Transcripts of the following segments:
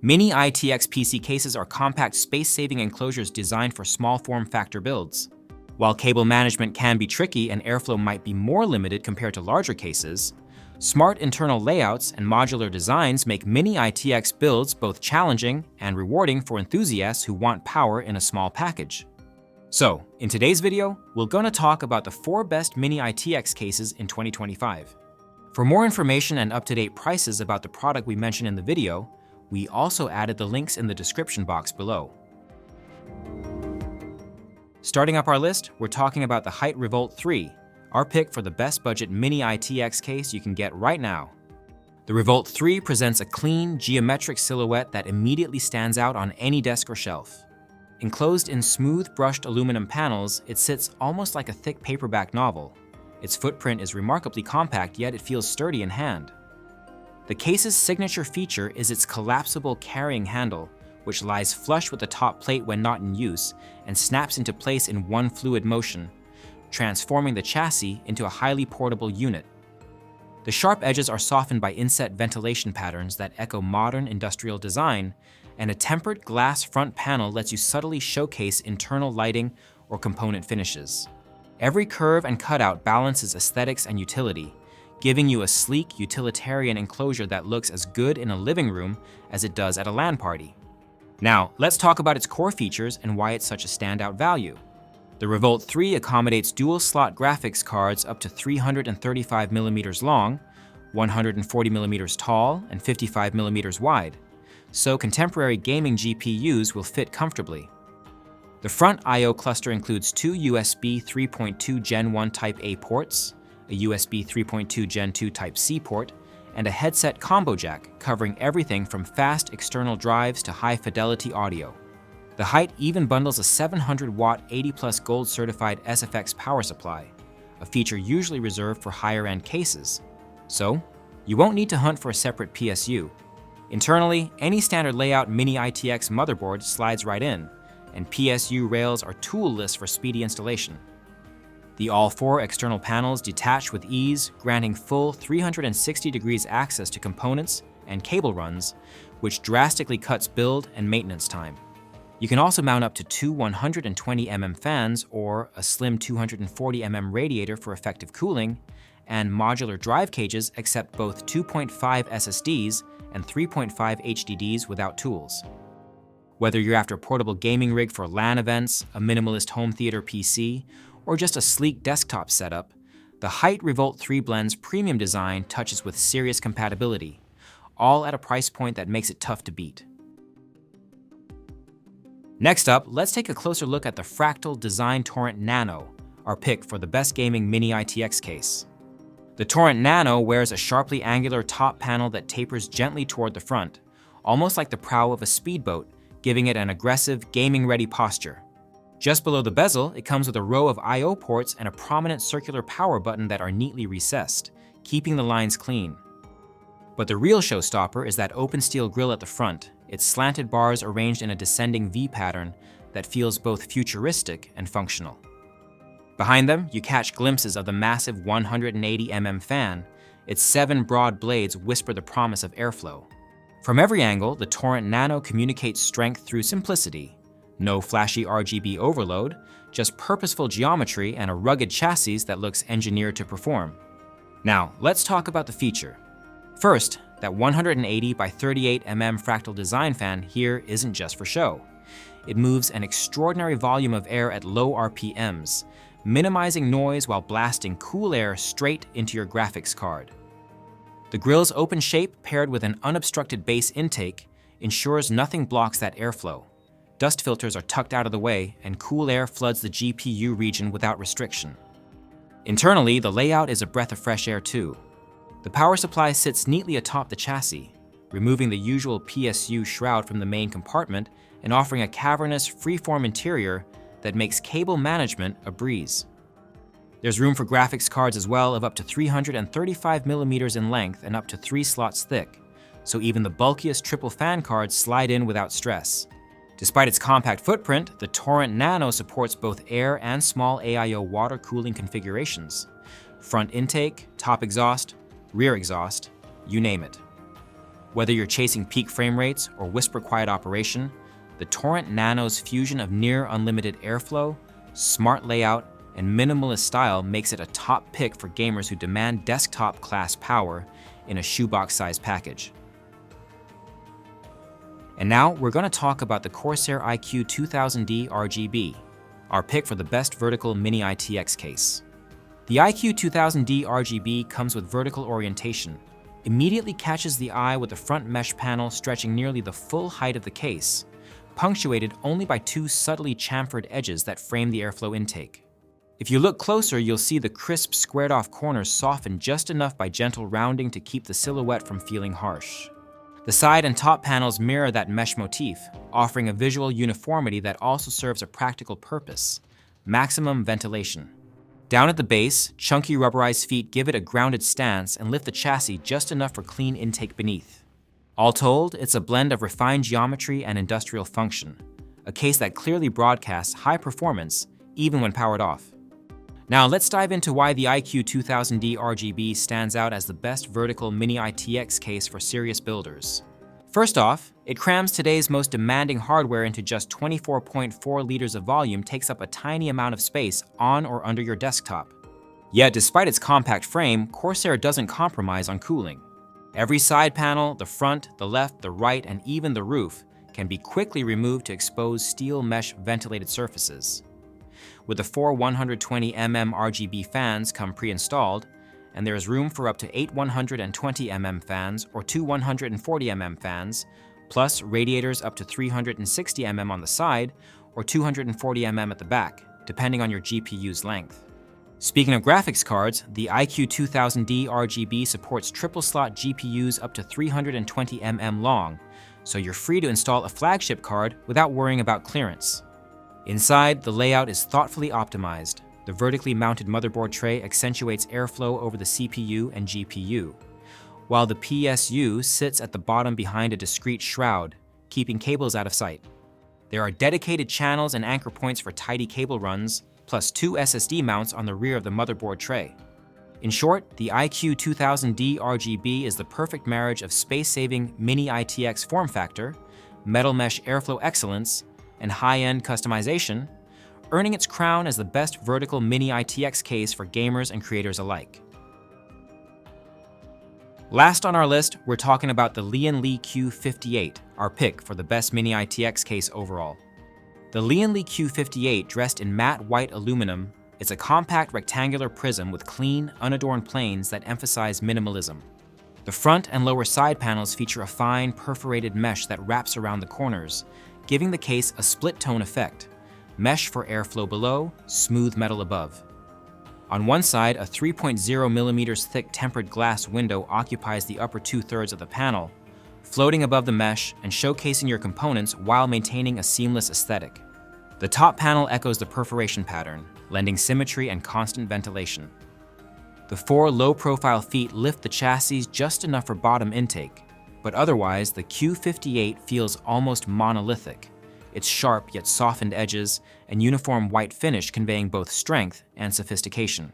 Mini-ITX PC cases are compact space-saving enclosures designed for small form factor builds. While cable management can be tricky and airflow might be more limited compared to larger cases, smart internal layouts and modular designs make Mini-ITX builds both challenging and rewarding for enthusiasts who want power in a small package. So, in today's video, we're going to talk about the 4 best Mini-ITX cases in 2025. For more information and up-to-date prices about the product we mentioned in the video, we also added the links in the description box below. Starting up our list, we're talking about the HYTE Revolt 3, our pick for the best budget Mini-ITX case you can get right now. The Revolt 3 presents a clean, geometric silhouette that immediately stands out on any desk or shelf. Enclosed in smooth, brushed aluminum panels, it sits almost like a thick paperback novel. Its footprint is remarkably compact, yet it feels sturdy in hand. The case's signature feature is its collapsible carrying handle, which lies flush with the top plate when not in use and snaps into place in one fluid motion, transforming the chassis into a highly portable unit. The sharp edges are softened by inset ventilation patterns that echo modern industrial design, and a tempered glass front panel lets you subtly showcase internal lighting or component finishes. Every curve and cutout balances aesthetics and utility, giving you a sleek, utilitarian enclosure that looks as good in a living room as it does at a LAN party. Now, let's talk about its core features and why it's such a standout value. The Revolt 3 accommodates dual-slot graphics cards up to 335mm long, 140mm tall, and 55mm wide, so contemporary gaming GPUs will fit comfortably. The front I/O cluster includes 2 USB 3.2 Gen 1 Type A ports, a USB 3.2 Gen 2 Type-C port, and a headset combo jack covering everything from fast external drives to high-fidelity audio. The HYTE even bundles a 700-watt 80+ gold certified SFX power supply, a feature usually reserved for higher-end cases. So, you won't need to hunt for a separate PSU. Internally, any standard layout Mini-ITX motherboard slides right in, and PSU rails are toolless for speedy installation. The all 4 external panels detach with ease, granting full 360 degrees access to components and cable runs, which drastically cuts build and maintenance time. You can also mount up to 2 120mm fans or a slim 240mm radiator for effective cooling, and modular drive cages accept both 2.5 SSDs and 3.5 HDDs without tools. Whether you're after a portable gaming rig for LAN events, a minimalist home theater PC, or just a sleek desktop setup, the HYTE Revolt 3 blends premium design touches with serious compatibility, all at a price point that makes it tough to beat. Next up, let's take a closer look at the Fractal Design Torrent Nano, our pick for the best gaming Mini-ITX case. The Torrent Nano wears a sharply angular top panel that tapers gently toward the front, almost like the prow of a speedboat, giving it an aggressive, gaming-ready posture. Just below the bezel, it comes with a row of I/O ports and a prominent circular power button that are neatly recessed, keeping the lines clean. But the real showstopper is that open steel grille at the front, its slanted bars arranged in a descending V pattern that feels both futuristic and functional. Behind them, you catch glimpses of the massive 180mm fan. Its 7 broad blades whisper the promise of airflow. From every angle, the Torrent Nano communicates strength through simplicity. No flashy RGB overload, just purposeful geometry and a rugged chassis that looks engineered to perform. Now, let's talk about the feature. First, that 180 by 38mm Fractal design fan here isn't just for show. It moves an extraordinary volume of air at low RPMs, minimizing noise while blasting cool air straight into your graphics card. The grille's open shape paired with an unobstructed base intake ensures nothing blocks that airflow. Dust filters are tucked out of the way, and cool air floods the GPU region without restriction. Internally, the layout is a breath of fresh air too. The power supply sits neatly atop the chassis, removing the usual PSU shroud from the main compartment and offering a cavernous, freeform interior that makes cable management a breeze. There's room for graphics cards as well of up to 335mm in length and up to 3 slots thick, so even the bulkiest triple fan cards slide in without stress. Despite its compact footprint, the Torrent Nano supports both air and small AIO water cooling configurations. Front intake, top exhaust, rear exhaust, you name it. Whether you're chasing peak frame rates or whisper-quiet operation, the Torrent Nano's fusion of near-unlimited airflow, smart layout, and minimalist style makes it a top pick for gamers who demand desktop-class power in a shoebox-sized package. And now we're going to talk about the Corsair iCUE 2000D RGB, our pick for the best vertical Mini-ITX case. The iCUE 2000D RGB comes with vertical orientation, immediately catches the eye with the front mesh panel stretching nearly the full height of the case, punctuated only by two subtly chamfered edges that frame the airflow intake. If you look closer, you'll see the crisp, squared-off corners softened just enough by gentle rounding to keep the silhouette from feeling harsh. The side and top panels mirror that mesh motif, offering a visual uniformity that also serves a practical purpose: maximum ventilation. Down at the base, chunky rubberized feet give it a grounded stance and lift the chassis just enough for clean intake beneath. All told, it's a blend of refined geometry and industrial function, a case that clearly broadcasts high performance even when powered off. Now let's dive into why the iCUE 2000D RGB stands out as the best vertical Mini-ITX case for serious builders. First off, it crams today's most demanding hardware into just 24.4 liters of volume, takes up a tiny amount of space on or under your desktop. Yet despite its compact frame, Corsair doesn't compromise on cooling. Every side panel, the front, the left, the right, and even the roof can be quickly removed to expose steel mesh ventilated surfaces. With the four 120mm RGB fans come pre-installed, and there is room for up to 8 120mm fans or two 140mm fans, plus radiators up to 360mm on the side or 240mm at the back, depending on your GPU's length. Speaking of graphics cards, the iCUE 2000D RGB supports triple-slot GPUs up to 320mm long, so you're free to install a flagship card without worrying about clearance. Inside, the layout is thoughtfully optimized. The vertically mounted motherboard tray accentuates airflow over the CPU and GPU, while the PSU sits at the bottom behind a discrete shroud, keeping cables out of sight. There are dedicated channels and anchor points for tidy cable runs, plus two SSD mounts on the rear of the motherboard tray. In short, the iCUE 2000D RGB is the perfect marriage of space-saving Mini-ITX form factor, metal mesh airflow excellence, and high-end customization, earning its crown as the best vertical Mini-ITX case for gamers and creators alike. Last on our list, we're talking about the Lian Q58, our pick for the best Mini-ITX case overall. The Lian Q58, dressed in matte white aluminum, is a compact rectangular prism with clean, unadorned planes that emphasize minimalism. The front and lower side panels feature a fine, perforated mesh that wraps around the corners, giving the case a split-tone effect: mesh for airflow below, smooth metal above. On one side, a 3.0mm thick tempered glass window occupies the upper two-thirds of the panel, floating above the mesh and showcasing your components while maintaining a seamless aesthetic. The top panel echoes the perforation pattern, lending symmetry and constant ventilation. The four low-profile feet lift the chassis just enough for bottom intake, but otherwise the Q58 feels almost monolithic, its sharp yet softened edges and uniform white finish conveying both strength and sophistication.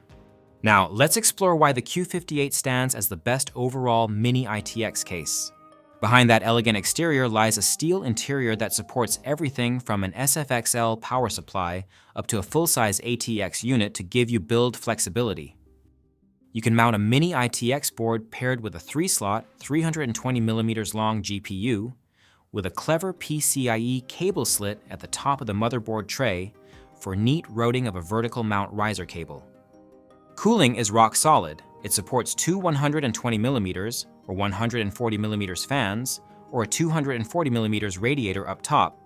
Now, let's explore why the Q58 stands as the best overall Mini-ITX case. Behind that elegant exterior lies a steel interior that supports everything from an SFXL power supply up to a full-size ATX unit to give you build flexibility. You can mount a Mini-ITX board paired with a 3-slot, 320mm long GPU, with a clever PCIe cable slit at the top of the motherboard tray for neat routing of a vertical mount riser cable. Cooling is rock solid. It supports two 120mm or 140mm fans, or a 240mm radiator up top,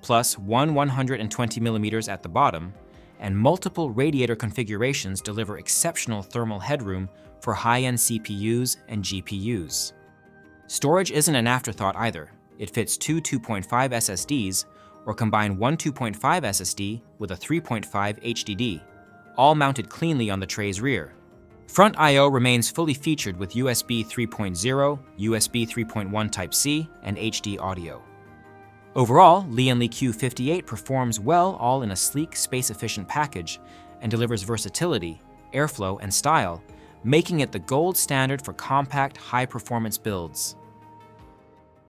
plus one 120mm at the bottom, and multiple radiator configurations deliver exceptional thermal headroom for high-end CPUs and GPUs. Storage isn't an afterthought either. It fits two 2.5 SSDs, or combine one 2.5 SSD with a 3.5 HDD, all mounted cleanly on the tray's rear. Front I/O remains fully featured with USB 3.0, USB 3.1 Type-C, and HD audio. Overall, Lian Q58 performs well all in a sleek, space-efficient package and delivers versatility, airflow, and style, making it the gold standard for compact, high-performance builds.